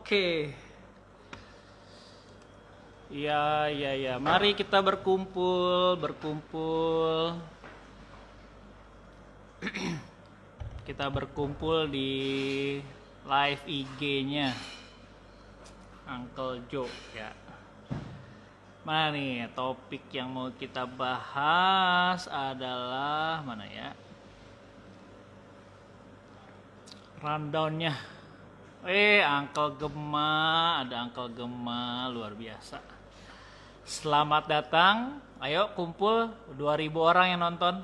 Oke. Ya, ya, ya. Mari kita berkumpul. Kita berkumpul di live IG-nya Uncle Joe ya. Mana nih topik yang mau kita bahas adalah mana ya? Rundown-nya. Uncle Gema, ada Uncle Gema luar biasa. Selamat datang. Ayo kumpul 2000 orang yang nonton.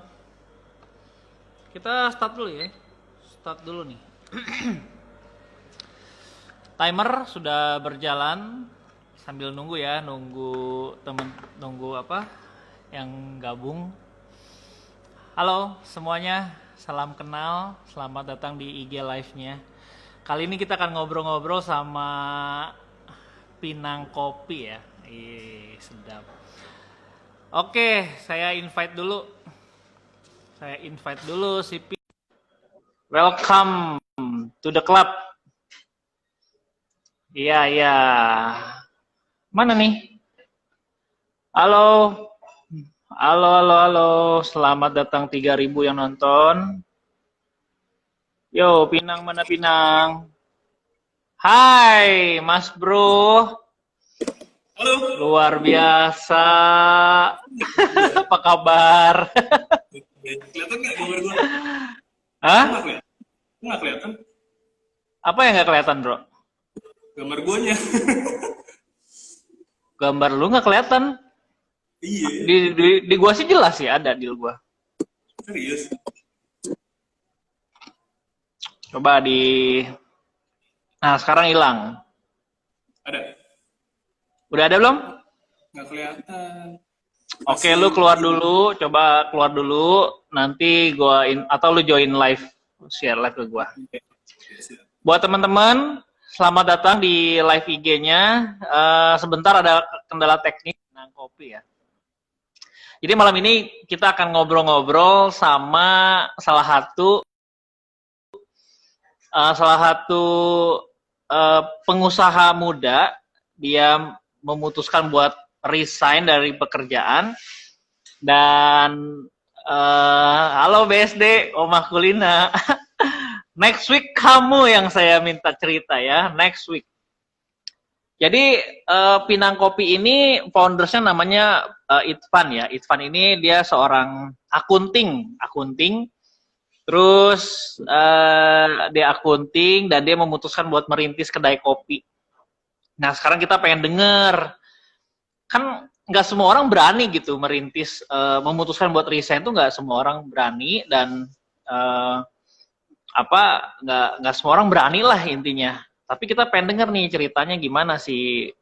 Kita start dulu ya. Start dulu nih. Timer sudah berjalan sambil nunggu ya, nunggu apa yang gabung. Halo semuanya, salam kenal, selamat datang di IG live-nya. Kali ini kita akan ngobrol-ngobrol sama Pinang Kopi ya. Sedap. Oke, saya invite dulu si Welcome to the club. Iya, iya. Mana nih? Halo. Halo. Selamat datang 3000 yang nonton. Yo, Pinang mana Pinang? Hai, Mas Bro. Halo. Luar biasa. Apa kabar? Kelihatan nggak gambar gue? Hah? Nggak kelihatan. Apa yang nggak kelihatan, Bro? Gambar guanya. Gambar lu nggak kelihatan. Iya. Di gua sih jelas sih, ada di gua. Serius. Coba Nah, sekarang hilang. Ada. Udah ada belum? Nggak kelihatan. Oke, lu keluar dulu, coba keluar dulu, nanti gua atau lu join live, share live ke gua. Buat teman-teman, selamat datang di live IG-nya. Sebentar ada kendala teknis Pinang Kopi ya. Jadi malam ini kita akan ngobrol-ngobrol sama salah satu pengusaha muda. Dia memutuskan buat resign dari pekerjaan dan halo BSD Omah Kulina. Next week kamu yang saya minta cerita ya, next week. Jadi Pinang Kopi ini foundersnya namanya Itfan ya. Itfan ini dia seorang akunting. Terus dia akunting dan dia memutuskan buat merintis kedai kopi. Nah sekarang kita pengen denger, kan nggak semua orang berani gitu merintis, memutuskan buat resign tuh nggak semua orang berani dan nggak semua orang berani lah intinya. Tapi kita pengen denger nih ceritanya gimana si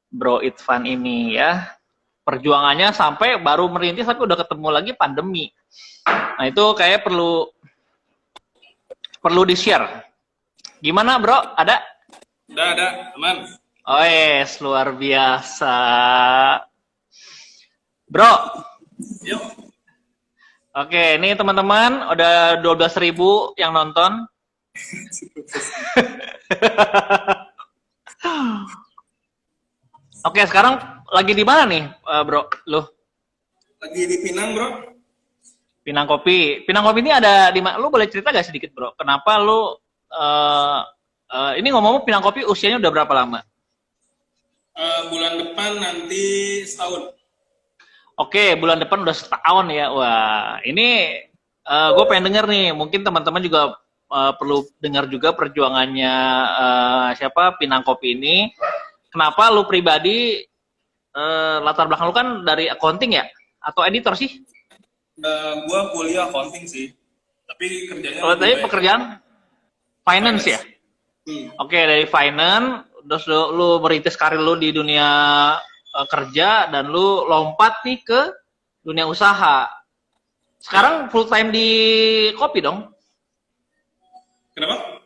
Bro Itfan ini ya. Perjuangannya sampai baru merintis tapi udah ketemu lagi pandemi. Nah itu kayak perlu di-share. Gimana Bro? Ada? Ada, aman. Oh yes, luar biasa. Bro. Yuk. Oke, ini teman-teman udah 12.000 yang nonton. Oke, sekarang lagi di mana nih, Bro? Lu? Lagi di Pinang, Bro. Pinang Kopi. Pinang Kopi ini ada di mana? Lu boleh cerita gak sedikit, Bro? Kenapa lu ini ngomong Pinang Kopi usianya udah berapa lama? Bulan depan nanti setahun. Oke, bulan depan udah setahun ya. Wah, ini gue pengen denger nih. Mungkin teman-teman juga perlu dengar juga perjuangannya siapa Pinang Kopi ini. Kenapa lu pribadi latar belakang lu kan dari accounting ya? Atau editor sih? Gua kuliah accounting sih. Tapi kerjanya Kalau tadi pekerjaan finance ya? Oke, dari finance, terus lu merintis karir lu di dunia kerja dan lu lompat nih ke dunia usaha. Sekarang full time di kopi dong? Kenapa?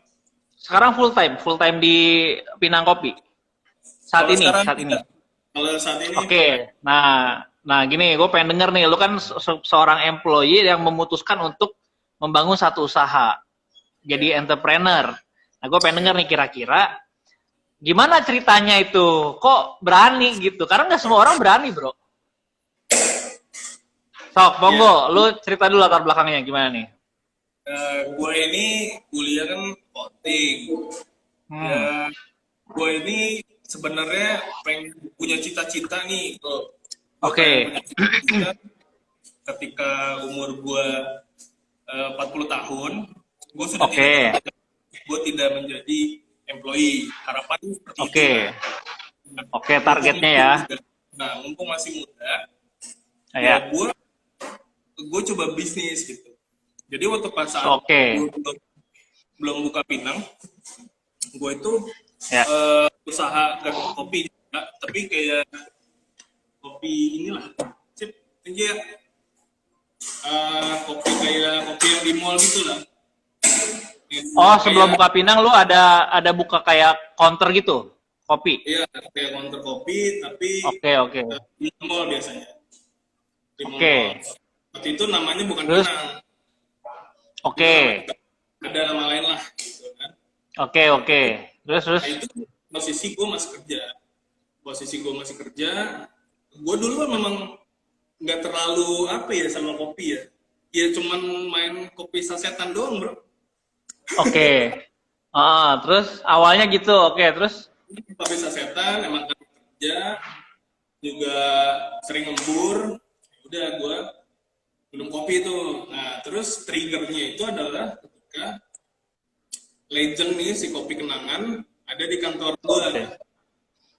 Sekarang full time di Pinang Kopi. Saat ini. Kalau saat ini. Oke, nah gini, gue pengen denger nih, lu kan seorang employee yang memutuskan untuk membangun satu usaha, jadi entrepreneur. Nah, gue pengen denger nih kira-kira Gimana ceritanya itu? Kok berani gitu? Karena nggak semua orang berani, bro. Sok, Ya, monggo, lu cerita dulu latar belakangnya gimana nih? gue ini kuliah kan coding. Hmm, Ya, gue ini sebenarnya pengen punya cita-cita nih. Gue pengen oke, punya cita-cita ketika umur gue 40 tahun, gue sudah tidak oke, bekerja. Gue tidak menjadi employee. Harapannya seperti itu oke, kan. Nah, oke, mumpung targetnya masih ya. muda, nah, mumpung masih muda, ya Ya, gue coba bisnis gitu. Jadi waktu pas saat gue oke, belum buka Pinang, gue itu ya. usaha gak kopi juga, tapi kayak kopi inilah, sip, tinggi ya, kopi kayak kopi yang di mall gitu lah. Oh, sebelum Kayak buka Pinang lu ada buka kayak counter gitu, kopi. ya kayak counter kopi, tapi Oke, oke, di mall biasanya, di oke. mall. Waktu itu namanya bukan Terus, Pinang, itu oke, namanya ada nama lain lah, gitu kan. oke, oke. Terus, Nah itu posisi gue masih kerja, gue dulu kan memang nggak terlalu apa ya sama kopi ya, ya cuman main kopi sasetan doang bro. oke. Terus awalnya gitu, oke. Terus, Kopi sasetan emang kan kerja juga sering ngembur, udah gue minum kopi itu. Nah terus triggernya itu adalah ketika legend nih si kopi kenangan ada di kantor gue. oke.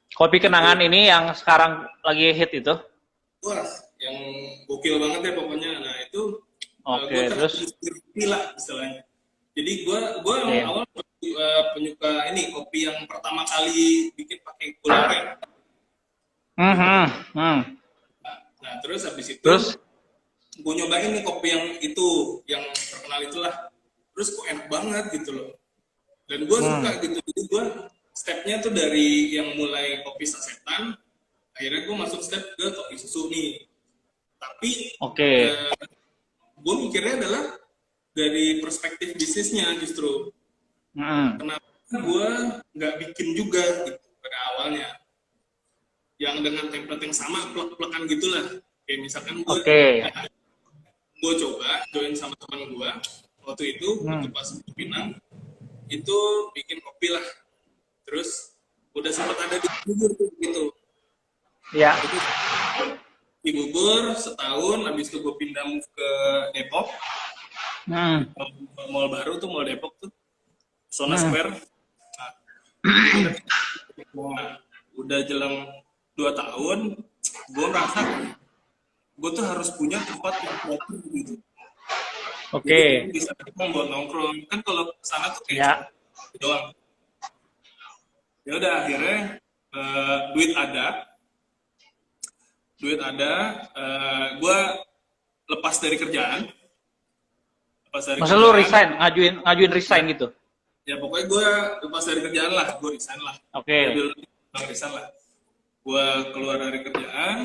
Kopi Itu kenangan ini yang sekarang lagi hit itu. wah yang gokil banget ya pokoknya. Nah itu gue Oke, terus, terinspirasi lah istilahnya. Jadi gue oke. awal penyuka ini kopi yang pertama kali bikin pakai gula aren. Hmm, hmm, hmm. Nah terus habis itu Terus, gue nyobain nih kopi yang itu yang terkenal itulah. Terus kok enak banget gitu loh. Dan gue suka hmm, gitu. Jadi gue stepnya tuh dari yang mulai kopi sasetan, akhirnya gue masuk step ke kopi susu nih. Tapi oke. gue mikirnya adalah dari perspektif bisnisnya justru. Hmm, Kenapa gue nggak bikin juga gitu pada awalnya. Yang dengan template yang sama, plek-plekan gitulah. Kayak misalkan oke. gue coba join sama teman gue. Waktu itu, waktu Hmm, pas di Pinang, itu bikin kopi lah. Terus udah sempat ada di Bogor tuh gitu. ya. Itu di Bogor setahun, habis itu gue pindah move ke Depok, Hmm, mall baru tuh, mall Depok tuh, Sona hmm. Square. Nah, udah jelang 2 tahun, gue merasa gue tuh harus punya tempat yang proper gitu. Jadi gue Oke. bisa buat nongkrong. Kan kalau sana tuh kayak cuma Ya. doang. Ya udah akhirnya duit ada, gue lepas dari kerjaan, Masa lu resign, ngajuin resign gitu? ya pokoknya gue lepas dari kerjaan lah, gue resign lah, ya Oke. bilang resign lah, gue keluar dari kerjaan,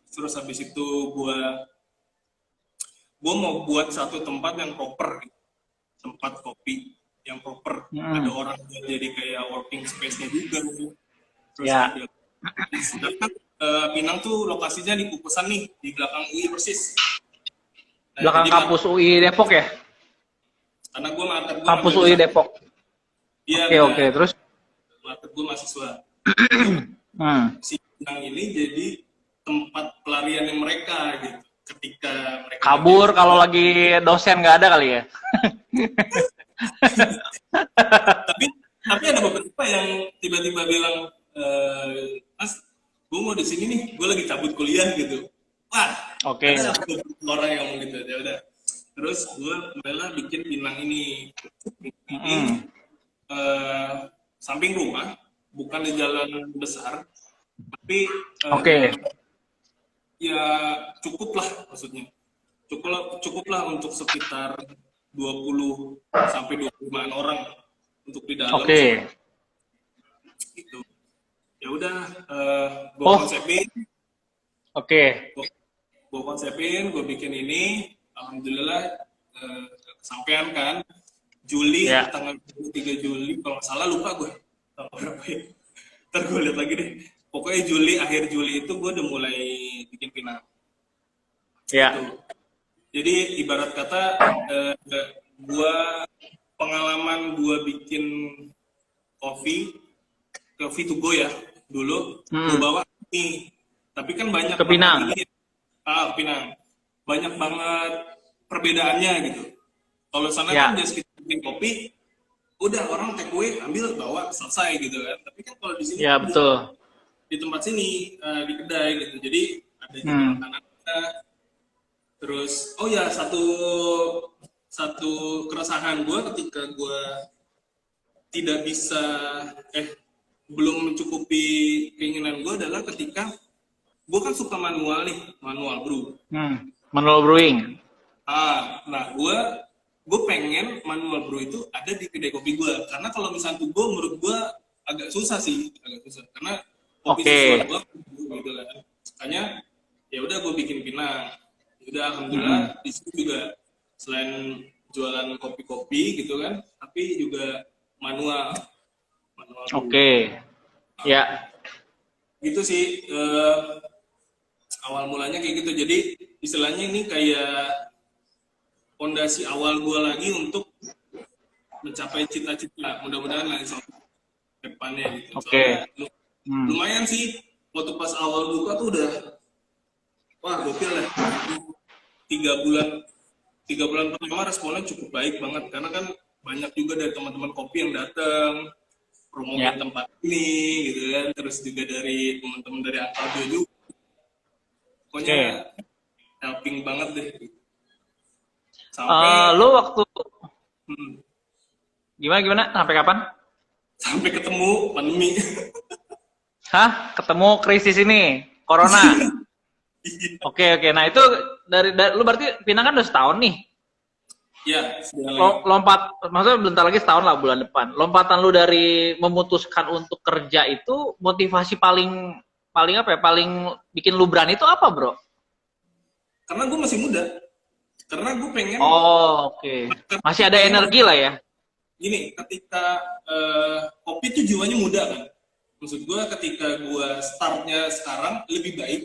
terus habis itu gue mau buat satu tempat yang proper, tempat kopi yang proper, ada Hmm, orang yang jadi kayak working space-nya juga, terus ya. ada sedangkan Pinang tuh lokasinya di Kukusan nih, di belakang UI persis. Nah, Belakang jadi kampus UI Depok ya? karena gue Kampus ngambil di UI sana. Depok. Iya Oke, oke. benar. Terus, Market gue mahasiswa. Itu hmm. si Pinang ini jadi tempat pelariannya mereka gitu. Ketika mereka lagi Kabur kalau lagi dosen nggak ada kali ya? tapi ada beberapa yang tiba-tiba bilang Mas, gue mau di sini nih, gue lagi cabut kuliah gitu. Wah, Oke. ada beberapa orang yang ngomong gitu. Ya udah. Terus gue mulailah bikin Pinang ini. Ini Hmm. samping rumah, bukan di jalan besar, tapi Oke. ya cukuplah maksudnya. Cukuplah untuk sekitar 20 sampai 25 orang untuk di dalam Oke. gitu. Ya udah gue Oh, konsepin, oke. gue bikin ini, alhamdulillah kesampaian kan. Juli Ya. tanggal 23 Juli kalau nggak salah lupa gue tanggal berapa ya. Ntar gue lihat lagi deh. Pokoknya Juli, akhir Juli itu gue udah mulai bikin pinang. Ya. Gitu. Jadi ibarat kata gua pengalaman gua bikin kopi to go ya dulu gua Hmm. bawa nih. Tapi kan banyak Ke banget Pinang. ini Pinang. Banyak banget perbedaannya gitu. Kalau sana kan Ya. just kita bikin kopi, udah orang take away ambil bawa selesai gitu kan. Tapi kan kalau di sini Ya, betul. di tempat sini di kedai gitu. Jadi ada juga Hmm. makanan. Terus, oh ya satu satu keresahan gue ketika gue tidak bisa belum mencukupi keinginan gue adalah ketika gue kan suka manual nih, manual brew. Manual brewing. Nah gue pengen manual brew itu ada di kedai kopi gue karena kalau misalnya tuh gue menurut gue agak susah karena kopi sesuai gue gitu kan. Makanya ya udah gue bikin pinang. Udah alhamdulillah di situ juga selain jualan kopi-kopi gitu kan, tapi juga manual Oke. Ya. gitu sih awal mulanya kayak gitu. Jadi istilahnya ini kayak fondasi awal gue lagi untuk mencapai cita-cita. Mudah-mudahan lah insya Allah depannya gitu. Oke. Lumayan sih waktu pas awal buka tuh udah wah gokil lah. 3 bulan pertama responnya cukup baik banget karena kan banyak juga dari teman-teman kopi yang datang promoin tempat ini gitu kan, terus juga dari teman-teman dari Antaljo juga pokoknya helping banget deh sampai Lu waktu gimana sampai kapan? Sampai ketemu pandemi. Hah? Ketemu krisis ini, corona. Oke. Nah itu dari lu berarti Pinang kan udah setahun nih. Ya, Lompat, maksudnya bentar lagi setahun lah bulan depan. Lompatan lu dari memutuskan untuk kerja itu motivasi paling apa ya? Paling bikin lu berani itu apa, bro? Karena gue masih muda. Karena gue pengen. Oh, oke. Masih ada energi lah ya. Gini, ketika kopi itu jiwanya muda kan. Maksud gue ketika gue startnya sekarang lebih baik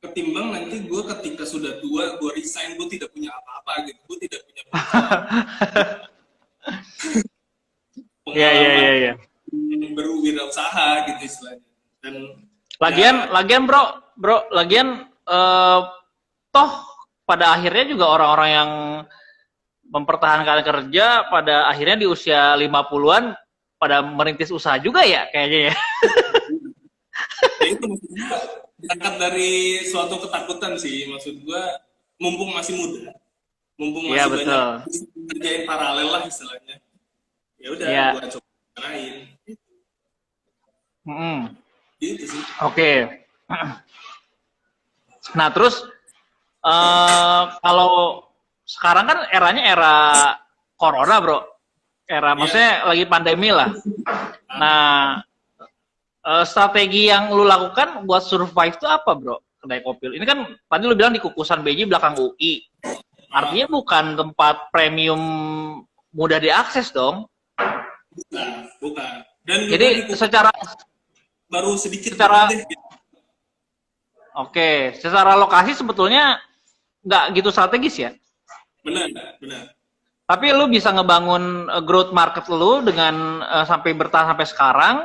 ketimbang nanti gue ketika sudah tua gue resign gue tidak punya apa-apa gitu, gue tidak punya pengalaman Iya. berwirausaha gitu istilahnya. Dan lagian bro toh pada akhirnya juga orang-orang yang mempertahankan kerja pada akhirnya di usia 50-an pada merintis usaha juga ya kayaknya ya. Ya itu maksudnya berangkat dari suatu ketakutan sih, maksud gua mumpung masih muda, mumpung masih banyak kerjain paralel lah istilahnya, ya udah gua coba lain gitu sih. Oke. Nah terus kalau sekarang kan eranya era corona bro, maksudnya lagi pandemi lah. Nah strategi yang lu lakukan buat survive itu apa bro? Kedai kopi ini kan tadi lu bilang di Kukusan BJ belakang UI, artinya bukan tempat premium mudah diakses dong. Bukan. Dan jadi secara baru sedikit Oke, secara lokasi sebetulnya nggak gitu strategis ya? Benar. Tapi lu bisa ngebangun growth market lu dengan sampai bertahan sampai sekarang.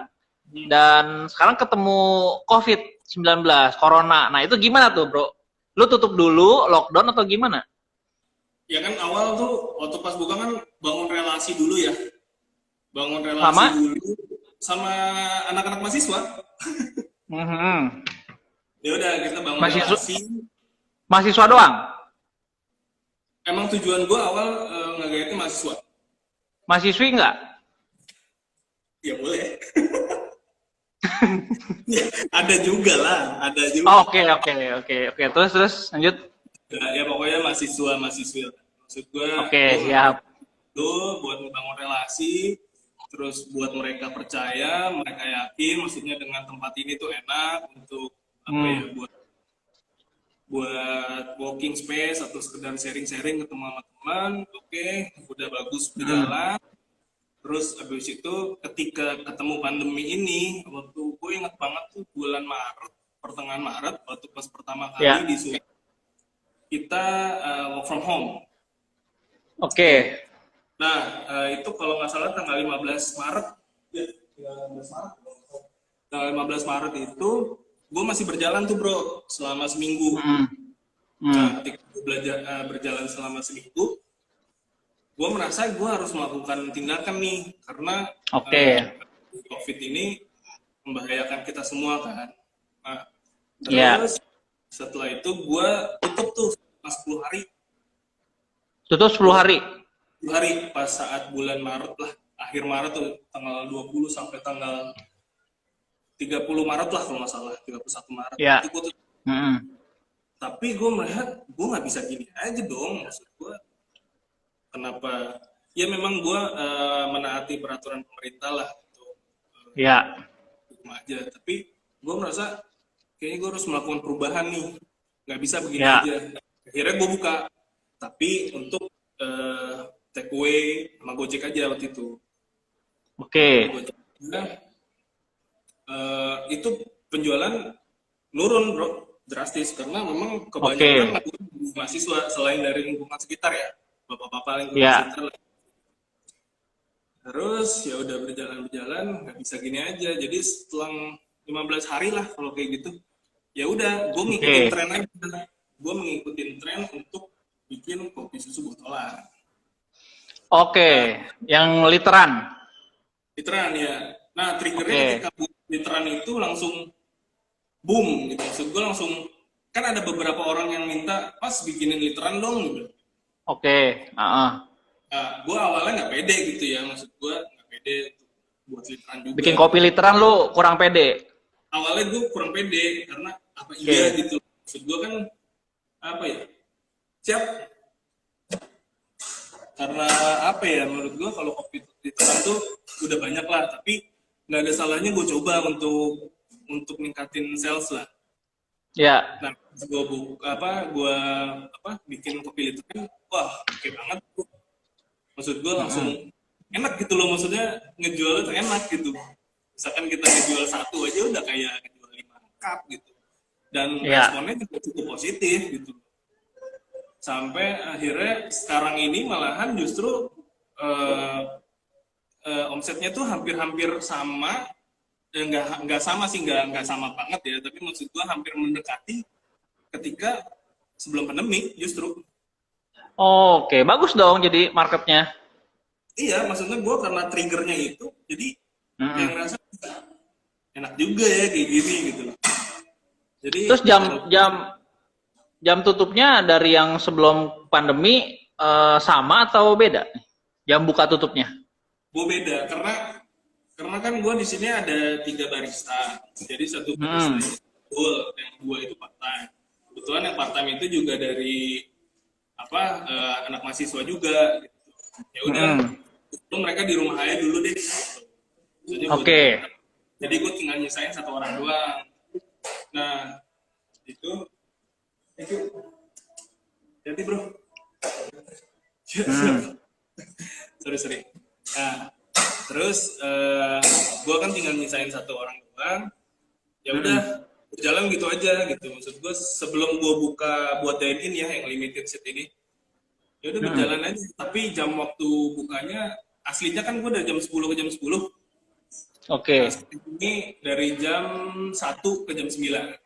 Dan sekarang ketemu COVID-19, Corona. Nah, itu gimana tuh, bro? Lu tutup dulu, lockdown atau gimana? Ya kan awal tuh, waktu pas buka kan bangun relasi dulu ya. Bangun relasi dulu sama anak-anak mahasiswa. Ya udah, kita bangun relasi. Mahasiswa doang? Emang tujuan gue awal ngegayatnya mahasiswa. Mahasiswi nggak? Ya boleh. Ada juga lah, ada juga. Oke. Terus lanjut. Ya pokoknya mahasiswi. Maksud gue. Siap. Itu buat membangun relasi, terus buat mereka percaya, mereka yakin, maksudnya dengan tempat ini tuh enak untuk buat walking space atau sekedar sharing-sharing ketemu sama teman. Oke, udah bagus berjalan. Terus habis itu ketika ketemu pandemi ini, waktu gue gue ingat banget tuh bulan Maret, pertengahan Maret, waktu pas pertama kali Ya. di Swiss, kita work from home. Oke. Nah, itu kalau nggak salah tanggal 15 Maret, ya, 15 Maret. Tanggal 15 Maret itu, gue masih berjalan tuh bro, selama seminggu. Nah, ketika gue berjalan selama seminggu, gue merasa gue harus melakukan tindakan nih, karena COVID ini membahayakan kita semua kan. Nah, terus setelah itu gue tutup tuh selama 10 hari. Tutup 10 hari? 10 hari pas saat bulan Maret lah, akhir Maret tuh, tanggal 20 sampai tanggal 30 Maret lah kalau nggak salah, 31 Maret. Ya. Itu gue tutup. Tapi gue melihat, gue nggak bisa gini aja dong, maksud gue. Kenapa? Ya memang gue menaati peraturan pemerintah lah untuk rumah aja. Tapi gue merasa kayaknya gue harus melakukan perubahan nih. Nggak bisa begini aja. Akhirnya gue buka. Tapi untuk take away sama Gojek aja waktu itu. Itu penjualan nurun bro, drastis. Karena memang kebanyakan mahasiswa selain dari lingkungan sekitar ya. Bapak-bapak lingkungan sekitar lah. Terus ya udah berjalan nggak bisa gini aja. Jadi setelah 15 hari lah kalau kayak gitu, ya udah gue ngikutin tren aja. Gue mengikutin tren untuk bikin kopi susu botolan. Yang literan. Literan ya. Nah triggernya ketika literan itu langsung boom gitu. Maksud gue langsung, kan ada beberapa orang yang minta, Mas bikinin literan dong gitu. Nah, gue awalnya nggak pede gitu ya, maksud gue nggak pede buat literan juga. Bikin kopi literan lu kurang pede? Awalnya gue kurang pede, karena apa iya gitu. Maksud gue kan, apa ya, siap. Karena apa ya, menurut gue kalau kopi literan tuh udah banyak lah, tapi nggak ada salahnya gue coba untuk ningkatin sales lah. Nah, gue bikin kopi literan, wah oke banget tuh. Maksud gue langsung enak gitu loh, maksudnya ngejual itu enak gitu. Misalkan kita ngejual 1 aja udah kayak ngejual 5 cup gitu. Dan responnya juga cukup positif gitu. Sampai akhirnya sekarang ini malahan justru omsetnya tuh hampir-hampir sama. Nggak sama sih, nggak sama banget ya, tapi maksud gue hampir mendekati ketika sebelum pandemi justru. Bagus dong jadi marketnya. Iya, maksudnya gue karena triggernya itu, jadi yang ngerasa enak juga ya kayak gini gitu loh. Jadi terus jam tutupnya dari yang sebelum pandemi sama atau beda? Jam buka tutupnya? Gue beda karena kan gue di sini ada 3 barista, jadi 1 barista full, yang 2 itu part time. Kebetulan yang part time itu juga dari anak mahasiswa juga. Gitu. Ya udah, itu mereka di rumah aja dulu deh. Jadi gue tinggal nyisain 1 orang doang. Nah itu, jadi bro. sorry. Nah, terus gue kan tinggal nyisain 1 orang doang. Ya udah berjalan gitu aja gitu. Maksud gue sebelum gue buka buat dine-in ya yang limited set ini, ya udah berjalan aja. Tapi jam waktu bukanya aslinya kan gue dari jam 10 ke jam 10. Nah, ini dari jam 1 ke jam 9.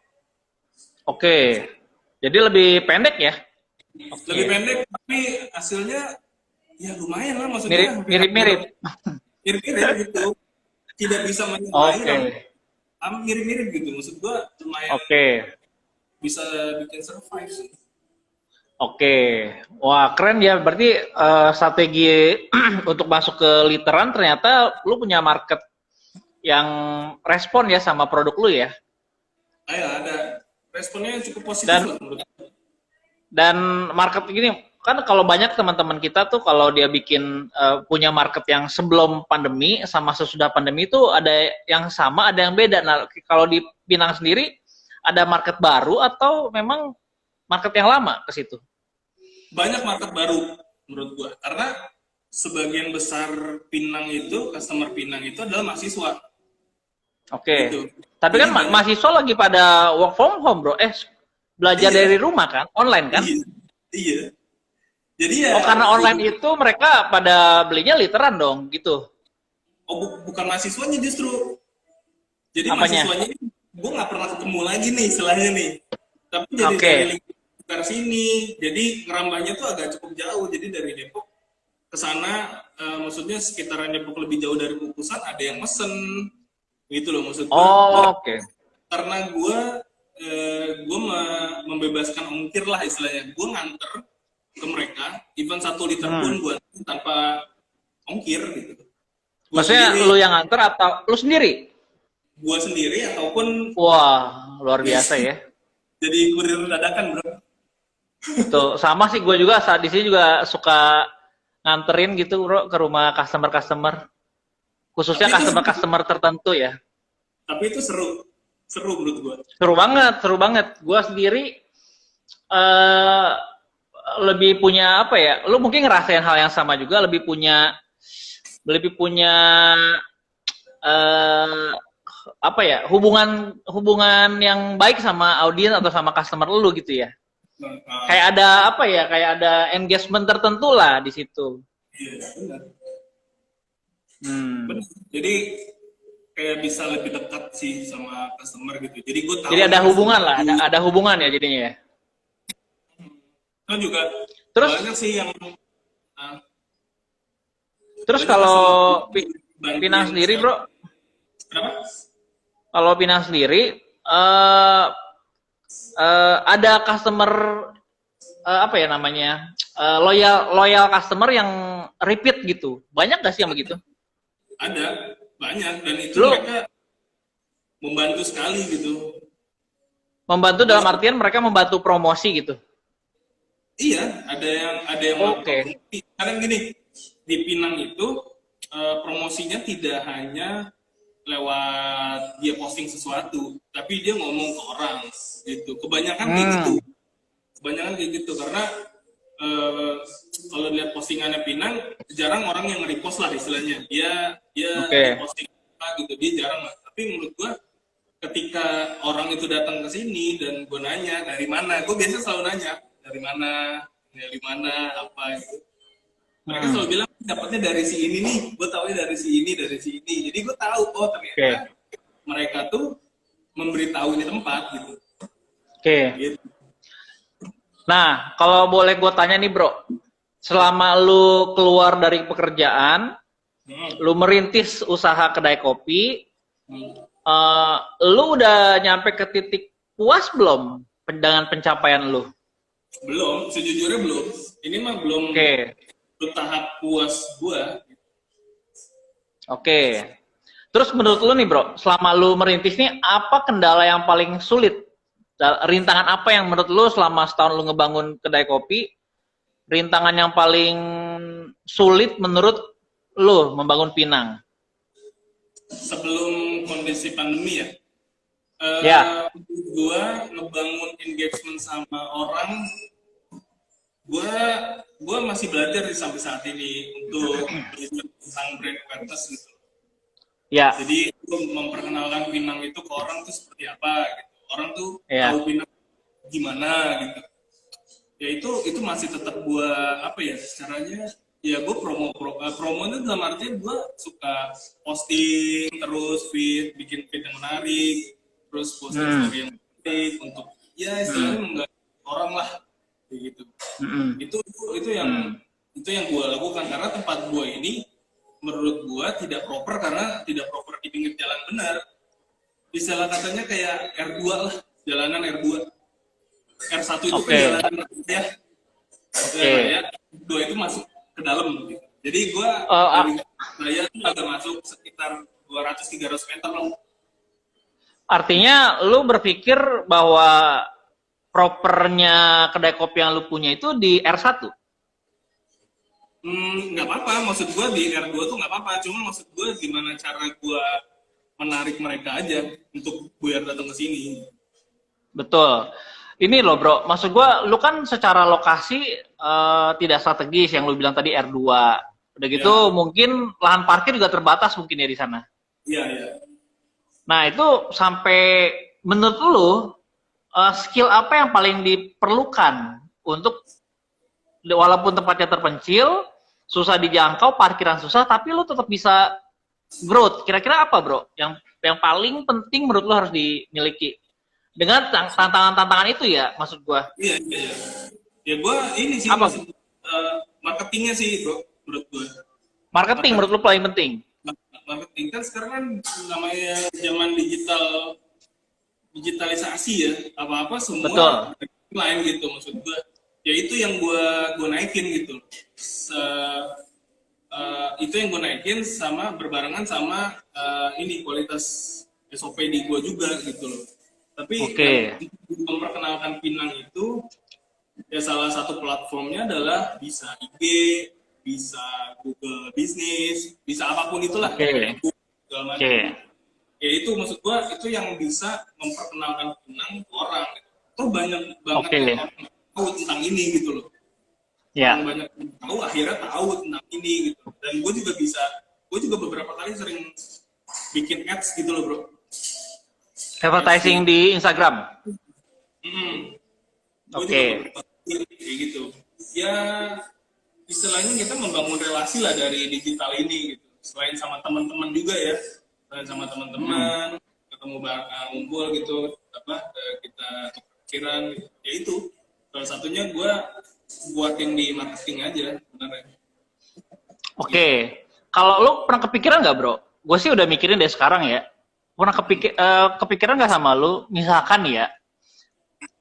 Jadi lebih pendek ya? Lebih pendek, tapi hasilnya ya lumayan lah, maksudnya mirip-mirip gitu. Tidak bisa menyalahi, mirip-mirip gitu. Maksud gua lumayan bisa bikin survive sih. Wah keren ya, berarti strategi untuk masuk ke literan ternyata lu punya market yang respon ya sama produk lu ya? Ada responnya yang cukup positif lah menurut gue. Dan market gini kan, kalau banyak teman-teman kita tuh kalau dia bikin punya market yang sebelum pandemi sama sesudah pandemi itu ada yang sama, ada yang beda. Nah kalau di Pinang sendiri ada market baru atau memang market yang lama ke situ? Banyak market baru menurut gua, karena sebagian besar Pinang itu, customer Pinang itu adalah mahasiswa. Oke. gitu. Tapi Jadi kan banyak, mahasiswa lagi pada work from home, bro. Belajar iya, dari rumah kan, online kan? iya, iya. Jadi ya, Oh, karena online itu mereka pada belinya literan dong, gitu. bukan mahasiswanya justru. Jadi Apanya? mahasiswanya gue nggak pernah ketemu lagi nih istilahnya nih. Tapi jadi dari Oke. lingkungan sekitar sini, jadi ngerambahnya tuh agak cukup jauh. Jadi dari Depok ke sana, maksudnya sekitaran Depok lebih jauh dari Kukusan, ada yang mesen gitu loh maksud gue. Oh, oke. Karena gue membebaskan ongkir lah istilahnya. Gue nganter ke mereka, even 1 liter pun gue tanpa ongkir gitu. Gue Maksudnya sendiri, lu yang nganter atau lu sendiri? gue sendiri ataupun Wah, luar biasa ya. jadi kurir dadakan bro. Tuh, sama sih gue juga saat di sini juga suka nganterin gitu, bro, ke rumah customer-customer. Khususnya Tapi itu customer-customer tertentu ya. seru, seru menurut gue. Seru banget, seru banget. Gue sendiri eh lebih punya apa ya? Lu mungkin ngerasain hal yang sama juga, lebih punya eh apa ya? Hubungan yang baik sama audiens atau sama customer lu gitu ya. Nah, Kayak ada apa ya? Kayak ada engagement tertentu lah di situ. iya benar. Hmm. Benar. Jadi kayak bisa lebih dekat sih sama customer gitu. Jadi gue tahu Jadi ada nih hubungan lah, ada hubungan ya jadinya ya. kan juga Terus banyak sih yang uh, terus banyak kalau customer Pinang bantuin sendiri, saya. bro, Kenapa? kalau Pinang sendiri ada customer apa ya namanya? Loyal customer yang repeat gitu. Banyak gak sih yang begitu? Ada banyak dan itu Lu mereka membantu sekali gitu. membantu dalam artian mereka membantu promosi gitu. Iya, ada yang melakukan Oke. promosi. Sekarang gini, di Pinang itu promosinya tidak hanya lewat dia posting sesuatu, tapi dia ngomong ke orang gitu. Kebanyakan kayak gitu. Kebanyakan kayak gitu karena kalau lihat postingannya Pinang, jarang orang yang repost lah istilahnya. Dia Oke. posting apa gitu, dia jarang lah. Tapi menurut gua ketika orang itu datang ke sini dan gue nanya dari mana, gue biasa selalu nanya dari mana, apa gitu. Mereka selalu bilang dapatnya dari si ini nih, gue tahunya dari si ini, dari si ini. Jadi gue tahu, oh ternyata mereka tuh memberitahu di tempat gitu. Oke. Gitu. Nah, kalau boleh gue tanya nih, bro, selama lu keluar dari pekerjaan, lu merintis usaha kedai kopi, lu udah nyampe ke titik puas belum dengan pencapaian lu? Belum, sejujurnya belum. Ini mah belum tahap puas gua. Oke. Terus menurut lu nih, bro, selama lu merintis nih, apa kendala yang paling sulit? Rintangan apa yang menurut lu selama setahun lu ngebangun kedai kopi, rintangan yang paling sulit menurut lu membangun Pinang? Sebelum kondisi pandemi ya, gue ngebangun engagement sama orang, gue masih belajar sampai saat ini untuk tentang brand awareness gitu. Ya. Jadi gue memperkenalkan Pinang itu ke orang tuh seperti apa gitu. Orang tuh tahu Pinang gimana gitu. Ya itu masih tetap gue apa ya caranya. Ya gue promo itu dalam artian gue suka posting terus bikin feed yang menarik, terus posting story yang menarik untuk ya istilahnya menggait orang lah kayak gitu. Itu yang gue lakukan karena tempat gue ini menurut gue tidak proper karena tidak proper di pinggir jalan benar. Istilah katanya kayak R2 lah, jalanan R2. R1 itu kan jalanan ya. Ya, R2 itu masuk ke dalam gitu. Jadi gue dari saya agak masuk sekitar 200-300 meter lah. Artinya lu berpikir bahwa propernya kedai kopi yang lu punya itu di R1? Nggak apa-apa, maksud gue di R2 tuh nggak apa-apa, cuma maksud gue gimana cara gue menarik mereka aja untuk biar datang ke sini. Betul. Ini loh bro, maksud gue, lu kan secara lokasi tidak strategis yang lu bilang tadi R2. Udah gitu mungkin lahan parkir juga terbatas mungkin ya di sana. Iya. Nah, itu sampai menurut lu skill apa yang paling diperlukan untuk walaupun tempatnya terpencil, susah dijangkau, parkiran susah, tapi lu tetap bisa growth. Kira-kira apa, Bro? Yang paling penting menurut lu harus dimiliki dengan tantangan-tantangan itu ya, maksud gua. Iya, iya, iya. Ya gue ini sih Apa? maksud marketingnya sih bro, menurut gue. Marketing menurut lu paling penting. Marketing kan sekarang kan namanya zaman digitalisasi ya, apa-apa semua Betul. lain gitu maksud gue. Ya itu yang gue naikin gitu. Itu yang gue naikin sama berbarengan sama ini kualitas SOP di gue juga gitu loh. Tapi untuk memperkenalkan Pinang itu ya salah satu platformnya adalah bisa IG, bisa Google Business, bisa apapun itulah. Ya itu maksud gua itu yang bisa memperkenalkan Pinang ke orang. Tuh banyak banget yang orang tahu tentang ini gitu loh. Orang banyak yang tahu akhirnya tahu tentang ini gitu. Dan gue juga beberapa kali sering bikin ads gitu loh bro. Advertising di Instagram. Kayak gitu. Ya istilahnya kita membangun relasi lah dari digital ini gitu. Selain sama teman-teman juga ya. Selain sama teman-teman, ketemu bareng ngumpul gitu, kita pikiran gitu. Ya itu. Salah satunya gue buatin di marketing aja sebenarnya. Oke. Kalau lo pernah kepikiran nggak, Bro? Gue sih udah mikirin deh sekarang ya. Pernah kepikiran nggak sama lu, misalkan ya,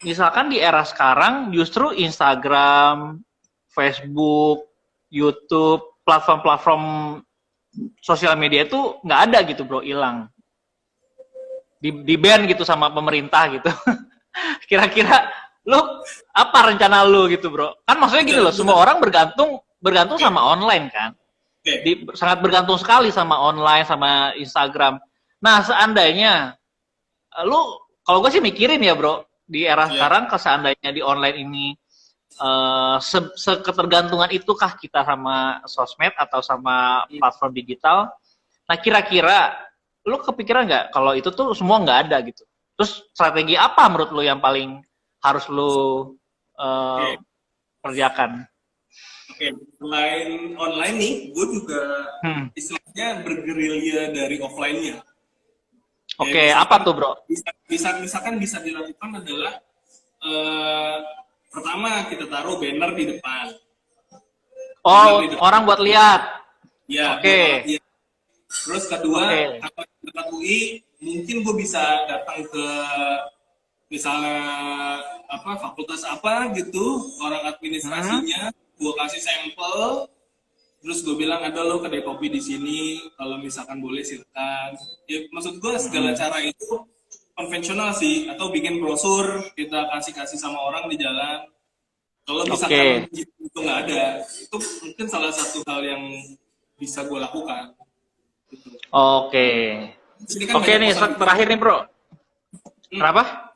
misalkan di era sekarang justru Instagram, Facebook, YouTube, platform-platform sosial media itu nggak ada gitu bro, hilang, di ban gitu sama pemerintah gitu. Kira-kira lu apa rencana lu gitu bro? Kan maksudnya gini loh, semua orang bergantung sama online kan, sangat bergantung sekali sama online, sama Instagram. Nah, seandainya lu, kalau gue sih mikirin ya bro, di era sekarang, seandainya di online ini seketergantungan itukah kita sama sosmed atau sama platform digital? Nah, kira-kira lu kepikiran nggak kalau itu tuh semua nggak ada gitu? Terus strategi apa menurut lu yang paling harus lu kerjakan? Selain online nih, gue juga istilahnya bergerilya dari offline-nya. Apa tuh bro? Misalkan bisa dilakukan adalah pertama kita taruh banner di depan. Orang buat lihat. Ya. Terus kedua, kalau dekat UI, mungkin gue bisa datang ke misalnya fakultas apa gitu, orang administrasinya, gue kasih sampel. Terus gue bilang ada lo kedai kopi di sini, kalau misalkan boleh silakan. Ya maksud gue segala cara itu konvensional sih, atau bikin brosur kita kasih sama orang di jalan. Kalau misalkan itu nggak ada, itu mungkin salah satu hal yang bisa gue lakukan. Gitu. Oke nih, terakhir nih bro. Kenapa?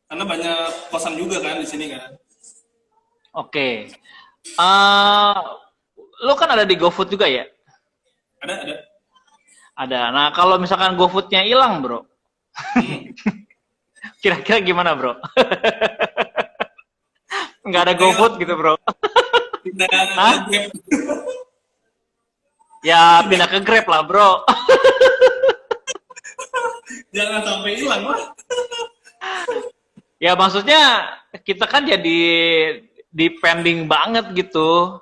Karena banyak kosan juga kan di sini kan. Lo kan ada di GoFood juga ya? Ada. Nah, kalau misalkan GoFood-nya hilang, bro. Kira-kira gimana, bro? Nggak ada GoFood gitu, bro. Ya, pindah ke Grab lah, bro. Jangan sampai hilang, lah. Ya, maksudnya kita kan jadi depending banget gitu.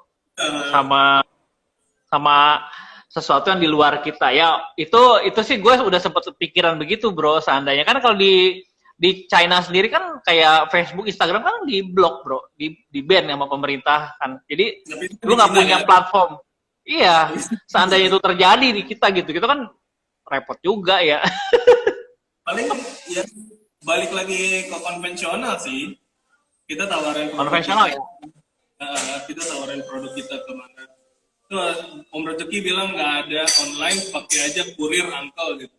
sama sesuatu yang di luar kita ya, itu sih gue udah sempet pikiran begitu bro. Seandainya kan kalau di China sendiri kan kayak Facebook, Instagram kan di blok bro, di ban sama pemerintah kan, jadi lu nggak punya platform. Iya, seandainya itu terjadi di kita gitu kan repot juga ya. Paling ya balik lagi ke konvensional sih, kita tawarin konvensional ya. Kita tawarin produk kita kemana. Tuh, Om Rezeki bilang nggak ada online, pakai aja kurir angkel gitu.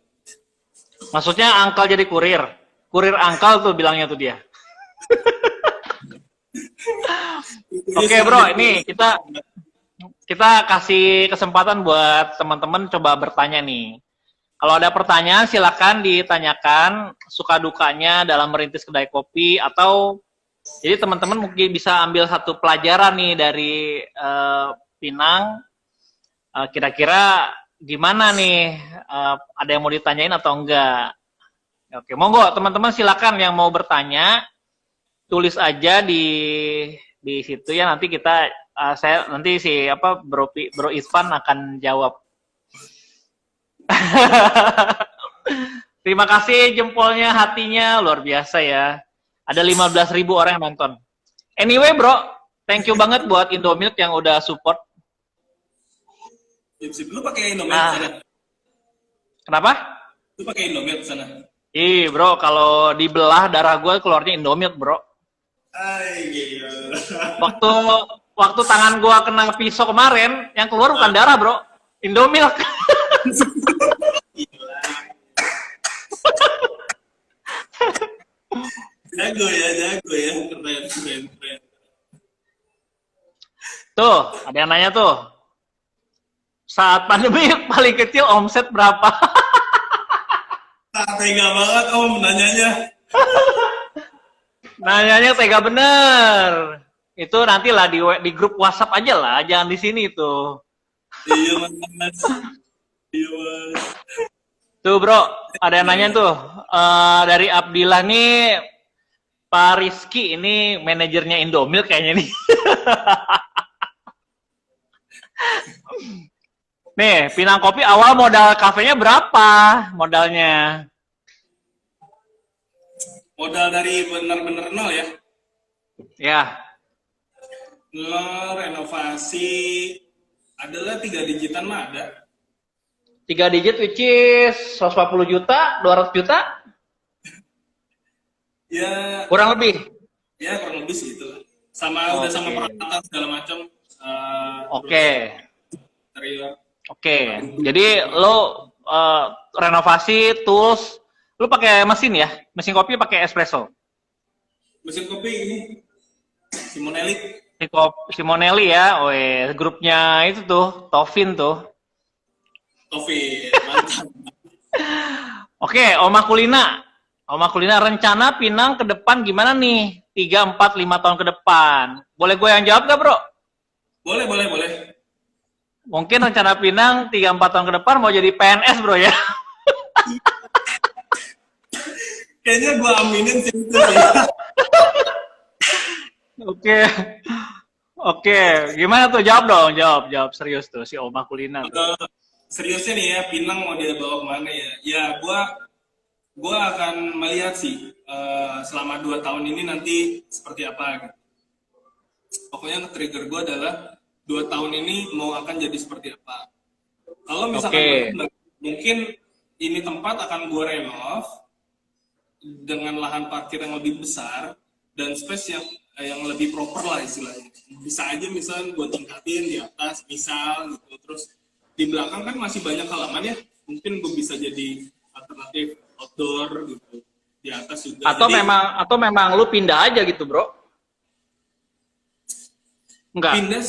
Maksudnya angkel jadi kurir angkel tuh bilangnya tuh dia. Oke bro, ini kita kasih kesempatan buat teman-teman coba bertanya nih. Kalau ada pertanyaan silakan ditanyakan suka dukanya dalam merintis kedai kopi, atau jadi teman-teman mungkin bisa ambil satu pelajaran nih dari Pinang. Kira-kira gimana nih? Ada yang mau ditanyain atau enggak? Oke, monggo teman-teman silakan yang mau bertanya, tulis aja di situ ya, nanti kita saya nanti Bro Isvan akan jawab. Terima kasih jempolnya, hatinya luar biasa ya. Ada 15.000 orang yang nonton. Anyway, Bro, thank you banget buat Indomilk yang udah support. Lu pakai Indomilk sana? Kenapa? Lu pakai Indomilk sana? Ih, Bro, kalau dibelah darah gue keluarnya Indomilk, Bro. Ay, gila. Waktu tangan gue kena pisau kemarin, yang keluar bukan darah, Bro. Indomilk. Jago ya, keren. Tuh, ada yang nanya tuh. Saat pandemi paling kecil omset berapa? Tega banget Om nanyanya. Nanyanya tega bener. Itu nantilah di grup WhatsApp aja lah, jangan di sini tuh. Iya Mas. Iya Mas. Tuh Bro, ada yang nanya tuh. Dari Abdillah nih, Pak Rizky ini manajernya Indomilk kayaknya nih. Nih, Pinang Kopi awal modal kafenya berapa modalnya? Modal dari bener-bener nol ya? Ya. Nol, renovasi, adalah 3 digitan mah ada. 3 digit which is 140 juta, 200 juta? Ya. Kurang lebih? Ya, kurang lebih segitu. Udah sama peralatan segala macam. Oke. Oke. Jadi lo renovasi, tools, lo pakai mesin ya? Mesin kopi pakai espresso? Mesin kopi ini Simonelli. Simonelli ya, grupnya itu tuh, Tovin tuh. Tovin, mantap. Oke, Oma Kulina rencana Pinang ke depan gimana nih? 3, 4, 5 tahun ke depan. Boleh gue yang jawab gak, Bro? Boleh. Mungkin rencana Pinang 3, 4 tahun ke depan mau jadi PNS, Bro ya? Kayaknya gue aminin sih itu. Oke. Gimana tuh? Jawab dong, jawab serius tuh si Oma Kulina tuh. Seriusnya nih ya, Pinang mau dia bawa kemana ya? Ya, gue akan melihat sih selama 2 tahun ini nanti seperti apa gitu. Pokoknya trigger gue adalah 2 tahun ini mau akan jadi seperti apa. Kalau misalkan mungkin ini tempat akan gue renov dengan lahan parkir yang lebih besar dan space yang lebih proper lah istilahnya. Bisa aja misalnya gue tingkatin di atas, misal gitu. Terus di belakang kan masih banyak halaman ya, mungkin gue bisa jadi alternatif outdoor gitu. Di atas juga. Atau memang lu pindah aja gitu, Bro? Enggak. Pindah.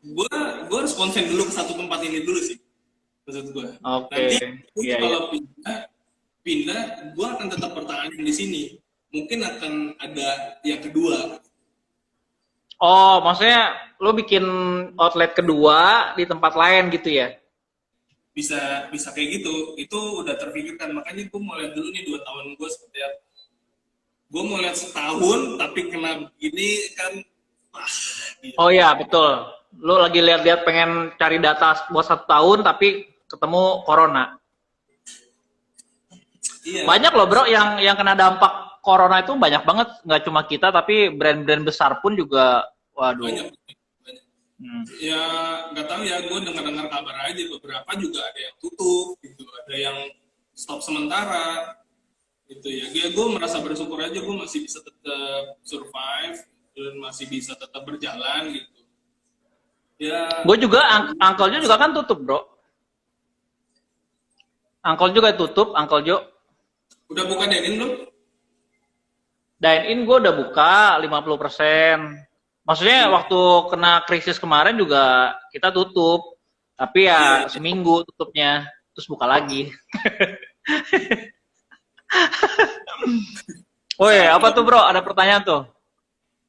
Gue harus konsen dulu ke satu tempat ini dulu sih, maksud gue. Nanti kalau pindah, gue akan tetap pertahanan di sini. Mungkin akan ada yang kedua. Oh, maksudnya lu bikin outlet kedua di tempat lain gitu ya? Bisa kayak gitu. Itu udah terpikirkan. Makanya gue mau lihat dulu nih 2 tahun gue seperti apa. Gue mau lihat setahun, tapi kena begini kan. Gitu. Oh iya, betul. Lu lagi lihat-lihat pengen cari data buat 1 tahun, tapi ketemu corona. Iya. Banyak loh bro yang kena dampak corona itu banyak banget, nggak cuma kita tapi brand-brand besar pun juga, waduh. Banyak. Ya nggak tahu ya, gue dengar kabar aja beberapa juga ada yang tutup gitu, ada yang stop sementara gitu ya. Gue merasa bersyukur aja gue masih bisa tetap survive dan masih bisa tetap berjalan gitu. Ya. Gue juga Uncle Jo juga kan tutup bro. Uncle juga tutup, Uncle Jo. Udah buka dine-in belum? Dine-in gue udah buka 50%. Maksudnya waktu kena krisis kemarin juga kita tutup. Tapi ya seminggu tutupnya. Terus terus buka lagi. Woi, apa tuh bro? Ada pertanyaan tuh.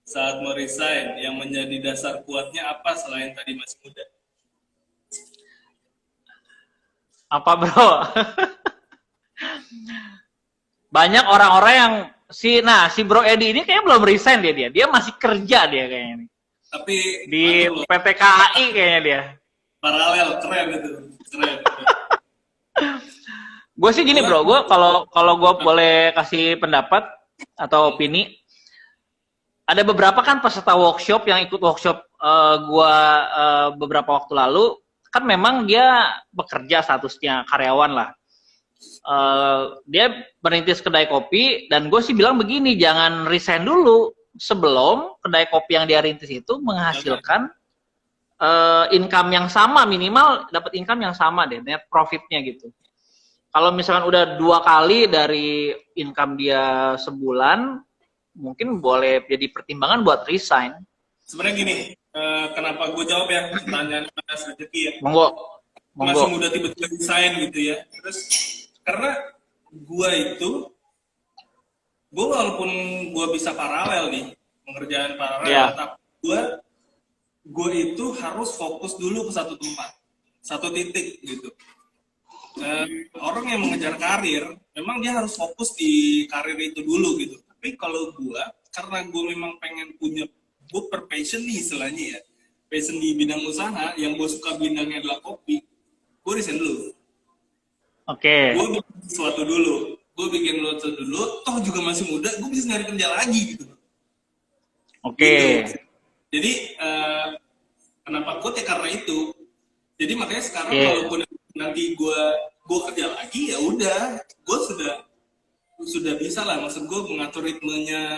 Saat mau resign, yang menjadi dasar kuatnya apa selain tadi masih muda? Apa bro? Banyak orang-orang yang si Bro Edi ini kayaknya belum resign dia masih kerja dia kayaknya nih. Tapi Di PT KAI kayaknya dia. Paralel, keren itu. Keren. Gue sih gini bro, gue kalau gue boleh kasih pendapat atau opini, ada beberapa kan peserta workshop yang ikut workshop gue beberapa waktu lalu, kan memang dia bekerja statusnya karyawan lah. Dia merintis kedai kopi, dan gue sih bilang begini, jangan resign dulu sebelum kedai kopi yang dia rintis itu menghasilkan income yang sama, minimal dapat income yang sama deh, net profitnya gitu. Kalau misalkan udah 2 kali dari income dia sebulan, mungkin boleh jadi pertimbangan buat resign. Sebenarnya gini, kenapa gue jawab ya pertanyaan Mas Rezeki ya? Monggo. Masih muda tiba-tiba resign gitu ya. Terus karena gue walaupun gue bisa paralel nih, pengerjaan paralel, tapi gue itu harus fokus dulu ke satu tempat, satu titik gitu. Orang yang mengejar karir, memang dia harus fokus di karir itu dulu gitu. Tapi kalau gue, karena gue memang pengen punya, gue passion nih istilahnya ya, passion di bidang usaha, yang gue suka bidangnya adalah kopi, gue resign dulu. Oke. Gue bikin sesuatu dulu, toh juga masih muda, gue bisa nyari kerja lagi gitu. Oke. Gitu. Jadi kenapa gue karena itu. Jadi makanya sekarang walaupun nanti gue kerja lagi, ya udah, gue sudah bisa lah, maksud gue mengatur ritmenya.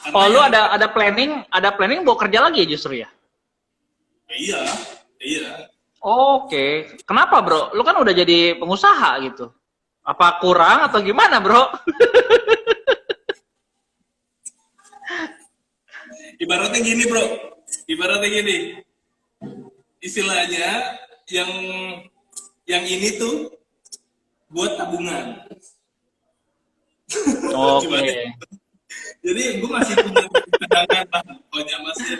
Karena lu ada planning mau kerja lagi ya justru ya? Iya. Oke. Kenapa bro? Lu kan udah jadi pengusaha gitu. Apa kurang atau gimana bro? Ibaratnya gini, istilahnya yang ini tuh buat tabungan. Oke. Jadi gue masih punya cadangan lah, pokoknya masih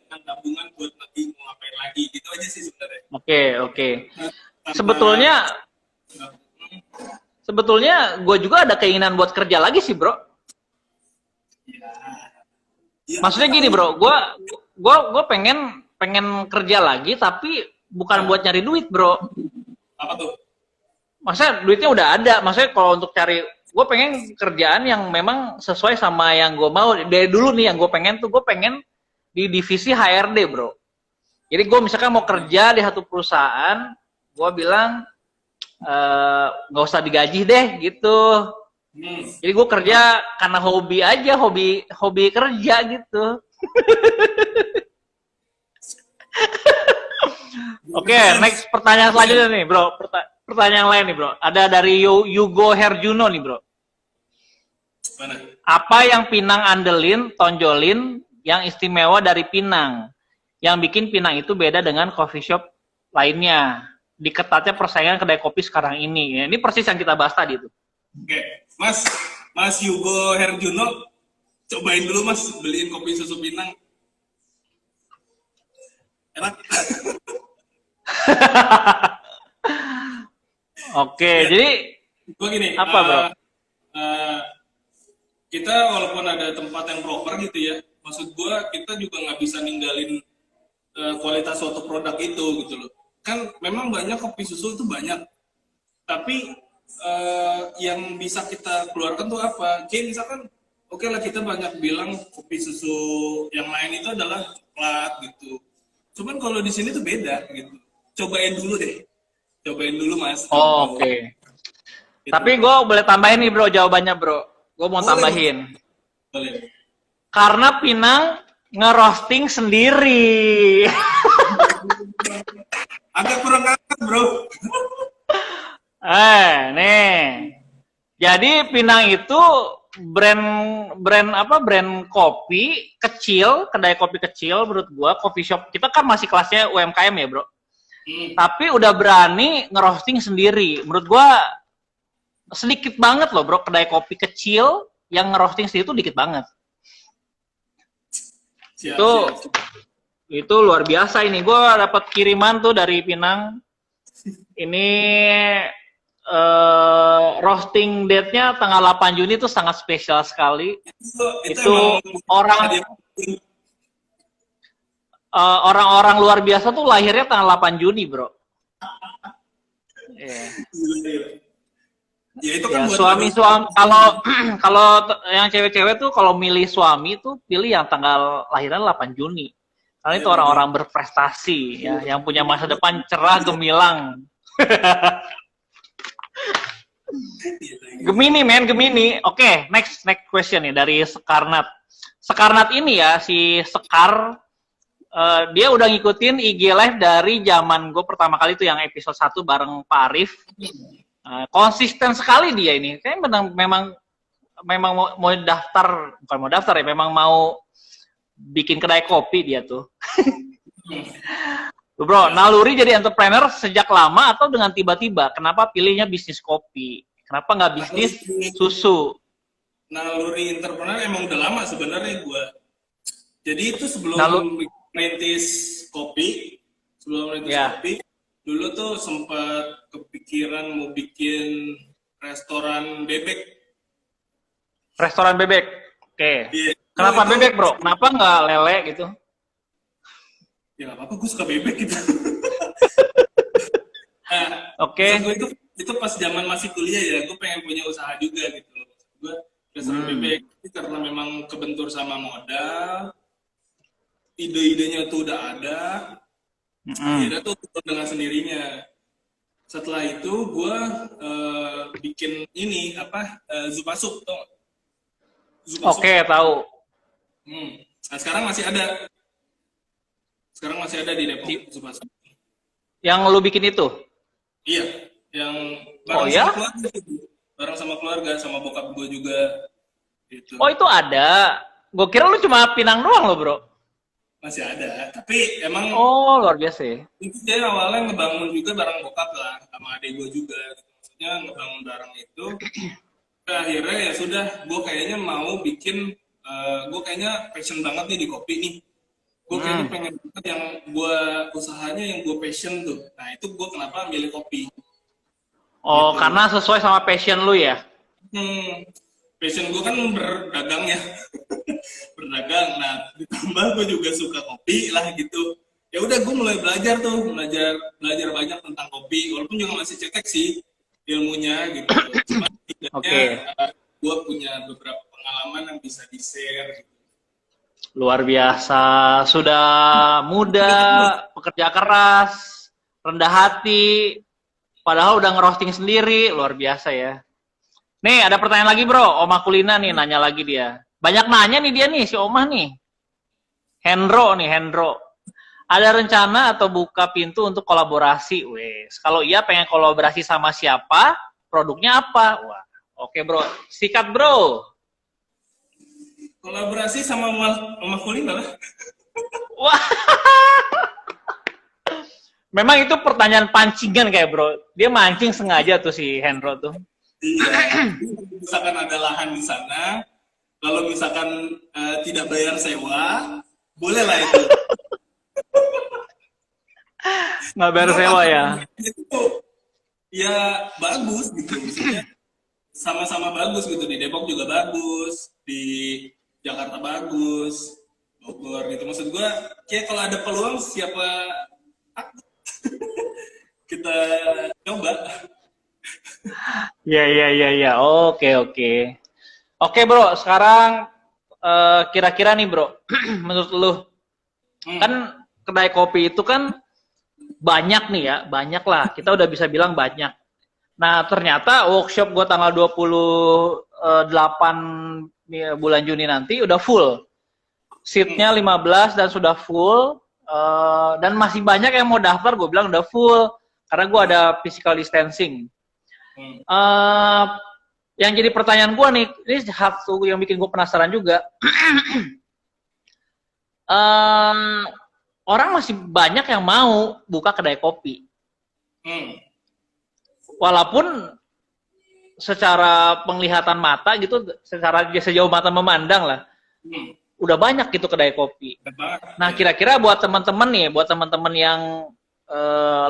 ada tabungan buat nanti mau ngapain lagi, gitu aja sih sebenarnya. Oke. Sebetulnya gue juga ada keinginan buat kerja lagi sih bro. Ya, maksudnya gini bro, gue pengen kerja lagi tapi bukan buat nyari duit bro. Apa tuh? Maksudnya duitnya udah ada, maksudnya kalau untuk cari, gue pengen kerjaan yang memang sesuai sama yang gue mau. Dari dulu nih yang gue pengen di divisi HRD bro. Jadi gue misalkan mau kerja di satu perusahaan, gue bilang nggak usah digaji deh gitu. Jadi gue kerja karena hobi aja, hobi kerja gitu. Oke, next pertanyaan selanjutnya nih bro. Pertanyaan lain nih bro. Ada dari Yugo Herjuno nih bro. Mana? Apa yang Pinang andelin, tonjolin, yang istimewa dari Pinang? Yang bikin Pinang itu beda dengan coffee shop lainnya. Di ketatnya persaingan kedai kopi sekarang ini. Ini persis yang kita bahas tadi tuh. Oke, Mas Yugo Herjuno, cobain dulu Mas, beliin kopi susu Pinang. Enak. Oke, jadi gue gini, apa bro? Kita walaupun ada tempat yang proper gitu ya, maksud gue kita juga nggak bisa ninggalin kualitas suatu produk itu gitu loh. Kan memang banyak kopi susu itu banyak, tapi yang bisa kita keluarkan tuh apa? Kayak misalkan, oke lah kita banyak bilang kopi susu yang lain itu adalah coklat gitu. Cuman kalau di sini tuh beda gitu. Cobain dulu Mas. Oke. Gitu. Tapi gue boleh tambahin nih bro jawabannya bro. Gue mau tambahin. Boleh. Karena Pinang ngerosting sendiri. Agak kurang angkat bro. Nih. Jadi Pinang itu brand kopi kecil, kedai kopi kecil menurut gua, coffee shop. Kita kan masih kelasnya UMKM ya, Bro. Tapi udah berani ngerosting sendiri. Menurut gua sedikit banget loh bro, kedai kopi kecil yang ngerosting sendiri itu dikit banget. Siap, Itu siap. itu luar biasa ini. Gua dapat kiriman tuh dari Pinang. Ini roasting date-nya tanggal 8 Juni itu sangat spesial sekali. Itu orang-orang luar biasa tuh lahirnya tanggal 8 Juni, bro. Yeah. Ya itu kan buat suami kalau yang cewek-cewek tuh kalau milih suami tuh pilih yang tanggal lahirnya 8 Juni. Karena itu orang-orang berprestasi ya, yang punya masa depan cerah gemilang. Gemini men, Gemini. Oke, next question nih dari Sekarnat. Sekarnat ini ya, si Sekar dia udah ngikutin IG live dari zaman gue pertama kali tuh yang episode 1 bareng Pak Arif. Konsisten sekali dia ini. Kayaknya memang mau daftar, bukan mau daftar ya, memang mau bikin kedai kopi dia tuh. Bro, naluri jadi entrepreneur sejak lama atau dengan tiba-tiba? Kenapa pilihnya bisnis kopi? Kenapa nggak bisnis susu? Naluri entrepreneur emang udah lama sebenarnya gue. Jadi itu sebelum merintis kopi, kopi, dulu tuh sempat kepikiran mau bikin restoran bebek. Restoran bebek? Oke. Yeah. Kenapa bebek bro? Kenapa nggak lele gitu? Ya nggak apa-apa, gue suka bebek gitu. Oke. Itu pas zaman masih kuliah ya, gue pengen punya usaha juga gitu. Gue restoran bebek karena memang kebentur sama modal, ide-idenya tuh udah ada, akhirnya tuh dengan sendirinya. Setelah itu gue bikin ini Zupasup tuh. Oke, tahu. Nah sekarang masih ada. Sekarang masih ada di Depok Zupasup. Yang lu bikin itu? Iya, yang bareng sama keluarga, sama bokap gue juga. Gitu. Oh itu ada. Gue kira lu cuma Pinang doang lo bro. Masih ada, tapi emang. Oh luar biasa ya. Itu dia awalnya ngebangun juga bareng bokap lah, sama adik gue juga. Maksudnya ngebangun bareng itu. Akhirnya ya sudah, gue kayaknya mau bikin, gue kayaknya passion banget nih di kopi nih. Gue kayaknya pengen banget yang gue usahanya yang gue passion tuh. Nah itu gue kenapa milih kopi. Oh gitu. Karena sesuai sama passion lu ya? Passion gue kan berdagang ya. Berdagang. Nah ditambah gue juga suka kopi lah gitu. Ya udah gue mulai belajar banyak tentang kopi. Walaupun juga masih cetek sih ilmunya gitu. Cuma tidaknya gue punya beberapa pengalaman yang bisa di-share gitu. Luar biasa, sudah muda, pekerja keras, rendah hati, padahal udah ngerosting sendiri, luar biasa ya. Nih ada pertanyaan lagi bro, Omah Kulina nih nanya lagi dia. Banyak nanya nih dia nih, si Omah nih. Hendro. Ada rencana atau buka pintu untuk kolaborasi? Wes, kalau iya pengen kolaborasi sama siapa? Produknya apa? Wah, oke bro, sikat bro. Kolaborasi sama Omah Kulina lah. Wah. Memang itu pertanyaan pancingan kayak bro. Dia mancing sengaja tuh si Hendro tuh. Iya. Misalkan ada lahan di sana, kalau misalkan tidak bayar sewa, boleh lah itu. Nggak bayar sewa ya? Itu ya bagus gitu. Maksudnya sama-sama bagus gitu. Di Depok juga bagus. Di Jakarta bagus, Bogor gitu. Maksud gue, kayak kalau ada peluang siapa kita coba. Iya. Oke. Oke bro, sekarang kira-kira nih bro, menurut lu kan kedai kopi itu kan banyak nih ya, banyak lah. Kita udah bisa bilang banyak. Nah ternyata workshop gue tanggal 28 bulan Juni nanti udah full. Seatnya 15 dan sudah full. Dan masih banyak yang mau daftar, gue bilang udah full. Karena gue ada physical distancing. Yang jadi pertanyaan gue nih, ini satu yang bikin gue penasaran juga. orang masih banyak yang mau buka kedai kopi. Walaupun secara penglihatan mata gitu, secara sejauh mata memandang lah, udah banyak gitu kedai kopi. Nah, kira-kira buat teman-teman nih, buat teman-teman yang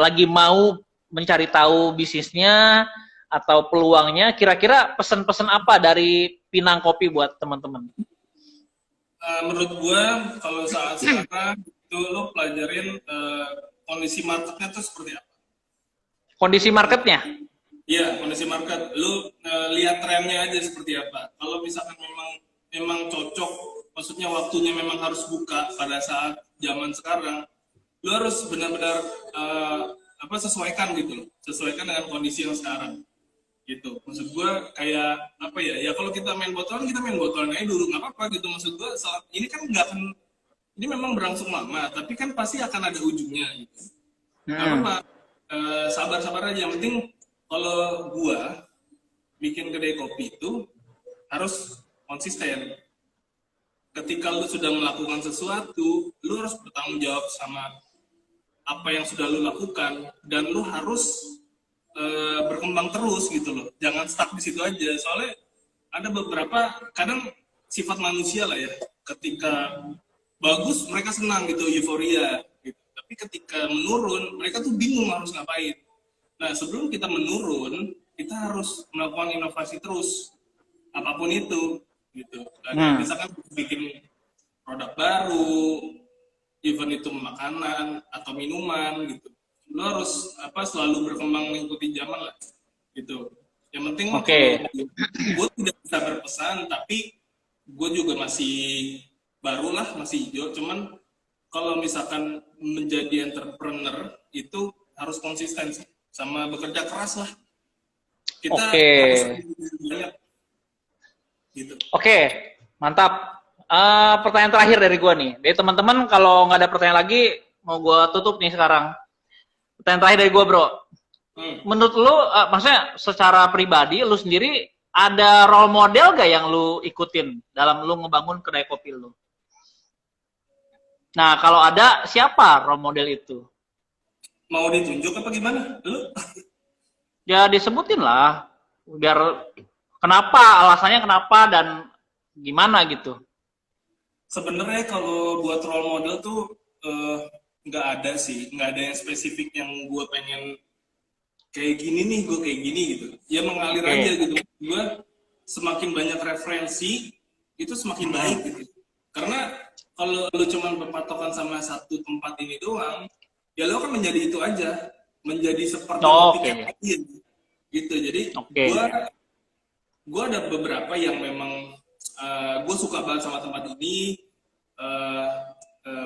lagi mau mencari tahu bisnisnya atau peluangnya, kira-kira pesan-pesan apa dari Pinang Kopi buat teman-teman? Menurut gua kalau saat sekarang itu lo pelajarin kondisi marketnya tuh seperti apa. Kondisi marketnya? Iya, kondisi market. Lu lihat trennya aja seperti apa. Kalau misalkan memang cocok, maksudnya waktunya memang harus buka pada saat zaman sekarang, lu harus benar-benar sesuaikan gitu loh. Sesuaikan dengan kondisi yang sekarang. Gitu. Maksud gua kayak apa ya? Ya kalau kita main botolan aja dulu, nggak apa-apa gitu. Maksud gua saat ini kan nggak akan, ini memang berlangsung lama, tapi kan pasti akan ada ujungnya gitu. Apa sabar-sabar aja. Yang penting kalau gua bikin kedai kopi itu harus konsisten. Ketika lu sudah melakukan sesuatu, lu harus bertanggung jawab sama apa yang sudah lu lakukan, dan lu harus berkembang terus gitu loh. Jangan stuck di situ aja. Soalnya ada beberapa kadang sifat manusia lah ya. Ketika bagus mereka senang gitu, euforia gitu. Tapi ketika menurun mereka tuh bingung harus ngapain. Nah, sebelum kita menurun, kita harus melakukan inovasi terus, apapun itu, gitu. Dan misalkan bikin produk baru, even itu makanan atau minuman, gitu. Lo harus selalu berkembang mengikuti zaman lah, gitu. Yang penting gue tidak bisa berpesan, tapi gue juga masih baru lah, masih hijau. Cuman kalau misalkan menjadi entrepreneur itu harus konsisten sih. Sama bekerja keras lah. Kita harus banyak. Gitu. Oke, mantap. Pertanyaan terakhir dari gue nih. Dari teman-teman, kalau nggak ada pertanyaan lagi, mau gue tutup nih sekarang. Pertanyaan terakhir dari gue, bro. Menurut lu, maksudnya secara pribadi, lu sendiri ada role model gak yang lu ikutin dalam lu ngebangun kedai kopi lu? Nah, kalau ada, siapa role model itu? Mau ditunjuk apa gimana? Lu? Ya disebutin lah, biar kenapa, alasannya kenapa dan gimana gitu. Sebenarnya kalau buat role model tuh nggak ada sih, nggak ada yang spesifik yang gue pengen kayak gini nih, gue kayak gini gitu. Ya mengalir aja gitu. Gue semakin banyak referensi itu semakin baik gitu. Karena kalau lu cuma berpatokan sama satu tempat ini doang, ya lo kan menjadi itu aja, menjadi seperti yang lain gitu. Jadi gue ada beberapa yang memang gue suka banget sama tempat ini,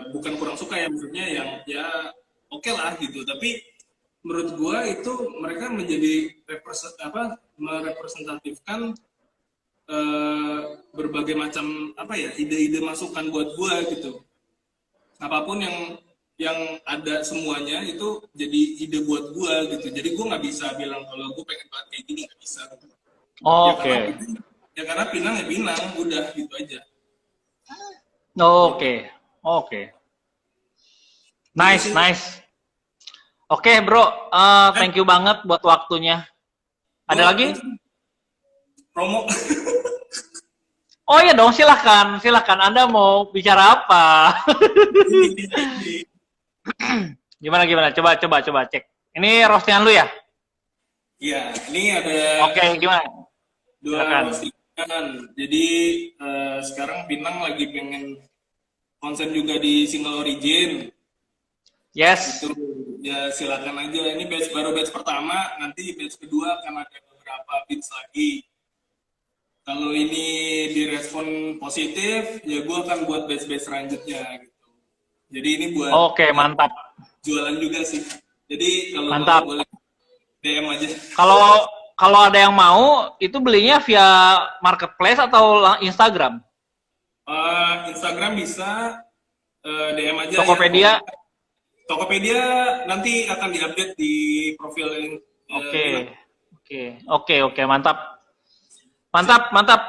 bukan kurang suka ya, maksudnya yang ya oke lah gitu. Tapi menurut gue itu mereka menjadi merepresentatifkan berbagai macam ide-ide masukan buat gue gitu. Apapun yang ada semuanya itu jadi ide buat gue gitu. Jadi gue nggak bisa bilang kalau gue pengen banget kayak gini, nggak bisa. Ya karena Pinang ya Pinang, udah gitu aja. Oke. Nice. Oke, bro, thank you banget buat waktunya. Ada lagi? Promo. Oh iya dong, silahkan. Anda mau bicara apa? Gimana? Coba cek. Ini roastingan lu ya? Iya, ini ada. Oke, gimana? Dua roastingan. Jadi sekarang Pinang lagi pengen konsen juga di single origin. Yes. Itu ya silakan aja. Ini baru batch pertama, nanti batch kedua akan ada beberapa beats lagi. Kalau ini direspon positif, ya gue akan buat batch selanjutnya gitu. Jadi ini buat mantap. Jualan juga sih. Jadi kalau mantap. Boleh DM aja. Kalau ada yang mau, itu belinya via marketplace atau Instagram? Instagram bisa, DM aja. Tokopedia? Ya. Tokopedia nanti akan diupdate di profil. Oke, mantap.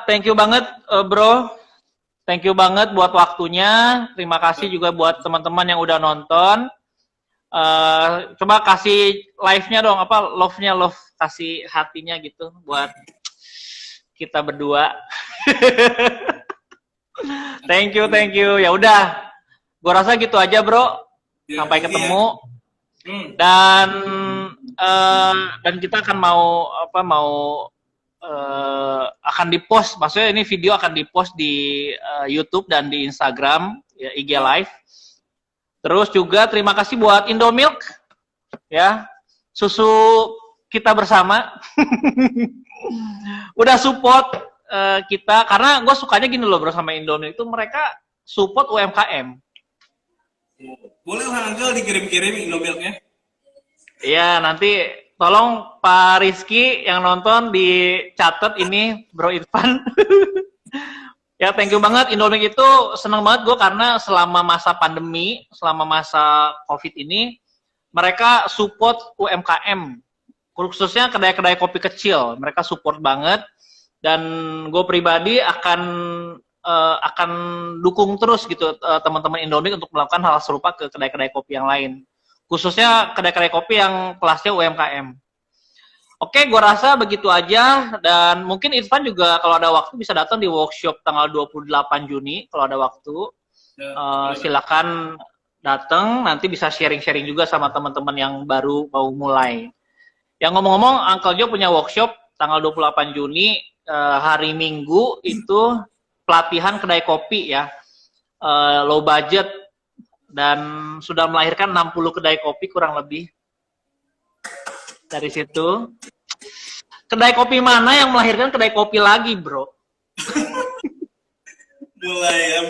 Thank you banget, bro. Thank you banget buat waktunya. Terima kasih juga buat teman-teman yang udah nonton. Coba kasih live-nya dong, apa love-nya, love, kasih hatinya gitu buat kita berdua. Thank you. Ya udah, gua rasa gitu aja, bro. Sampai ketemu. Dan kita akan akan dipost, maksudnya ini video akan dipost di YouTube dan di Instagram, ya, IG Live. Terus juga terima kasih buat Indomilk, ya, susu kita bersama. Udah support kita, karena gue sukanya gini loh bro sama Indomilk itu, mereka support UMKM. Boleh lah Uncle dikirim-kirim Indomilknya. Iya, nanti tolong Pak Rizky yang nonton dicatat ini Bro Irfan. Ya, thank you banget. Indomilk itu seneng banget gue karena selama masa pandemi, selama masa COVID ini, mereka support UMKM, khususnya kedai-kedai kopi kecil. Mereka support banget, dan gue pribadi akan dukung terus gitu teman-teman Indomilk untuk melakukan hal serupa ke kedai-kedai kopi yang lain, khususnya kedai-kedai kopi yang kelasnya UMKM. Oke, gue rasa begitu aja, dan mungkin Irfan juga kalau ada waktu bisa datang di workshop tanggal 28 Juni kalau ada waktu. Silakan datang, nanti bisa sharing-sharing juga sama teman-teman yang baru mau mulai. Yang ngomong-ngomong, Uncle Joe punya workshop tanggal 28 Juni, hari Minggu itu pelatihan kedai kopi ya, low budget, dan sudah melahirkan 60 kedai kopi kurang lebih. Dari situ, kedai kopi mana yang melahirkan kedai kopi lagi, bro?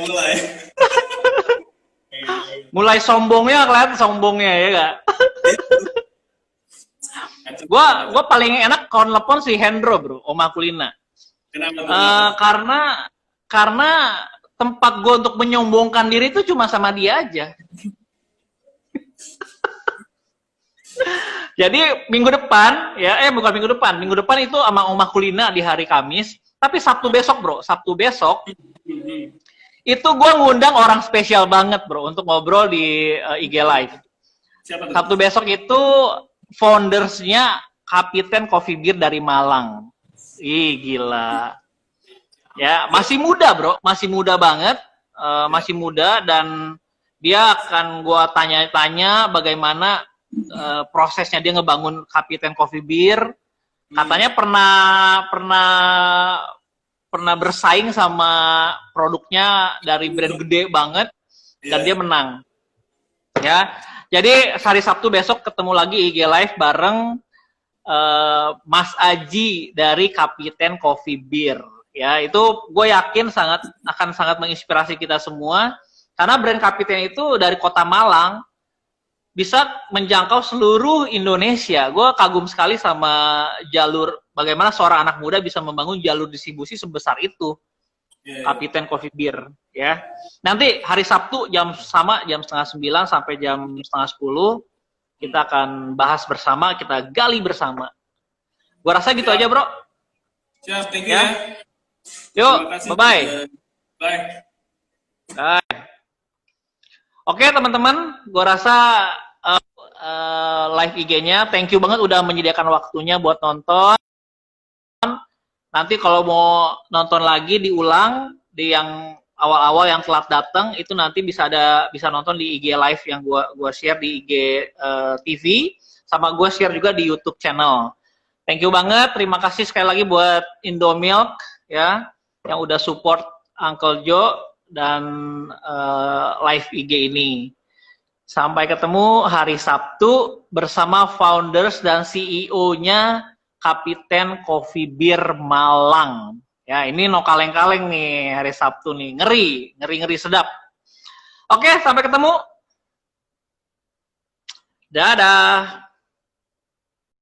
mulai. Mulai sombongnya, kelihatan sombongnya ya gak? Gua paling enak kawan telepon si Hendro, bro, Oma Kulina. Kenapa? Karena tempat gue untuk menyombongkan diri itu cuma sama dia aja. Jadi minggu depan, ya, bukan minggu depan itu sama Oma Kulina di hari Kamis, tapi Sabtu besok, bro, itu gue ngundang orang spesial banget, bro, untuk ngobrol di IG Live. Siapa tuh? Sabtu besok itu foundersnya Kapiten Coffee Beer dari Malang. Ih, gila. Ya, masih muda, bro, masih muda banget, masih muda, dan dia akan gue tanya-tanya bagaimana prosesnya dia ngebangun Kapiten Coffee Beer. Katanya pernah bersaing sama produknya dari brand gede banget, dan dia menang. Ya, jadi hari Sabtu besok ketemu lagi IG Live bareng Mas Aji dari Kapiten Coffee Beer. Ya, itu gue yakin akan sangat menginspirasi kita semua, karena brand Kapiten itu dari kota Malang bisa menjangkau seluruh Indonesia. Gue kagum sekali sama bagaimana seorang anak muda bisa membangun jalur distribusi sebesar itu. Kapiten Coffee Beer, ya. Nanti hari Sabtu jam 8:30 sampai jam 9:30 kita akan bahas bersama, kita gali bersama. Gue rasa gitu aja, bro. Siap, thank you ya. Yuk, bye-bye. Bye. Oke, teman-teman, gue rasa live IG-nya, thank you banget udah menyediakan waktunya buat nonton. Nanti kalau mau nonton lagi diulang di yang awal-awal yang telat datang, itu nanti bisa nonton di IG Live yang gua share di IG TV, sama gua share juga di YouTube channel. Thank you banget, terima kasih sekali lagi buat Indomilk ya yang udah support Uncle Joe dan live IG ini. Sampai ketemu hari Sabtu bersama founders dan CEO-nya Kapiten Coffee Beer Malang. Ya, ini no kaleng-kaleng nih hari Sabtu nih. Ngeri sedap. Oke, sampai ketemu. Dadah.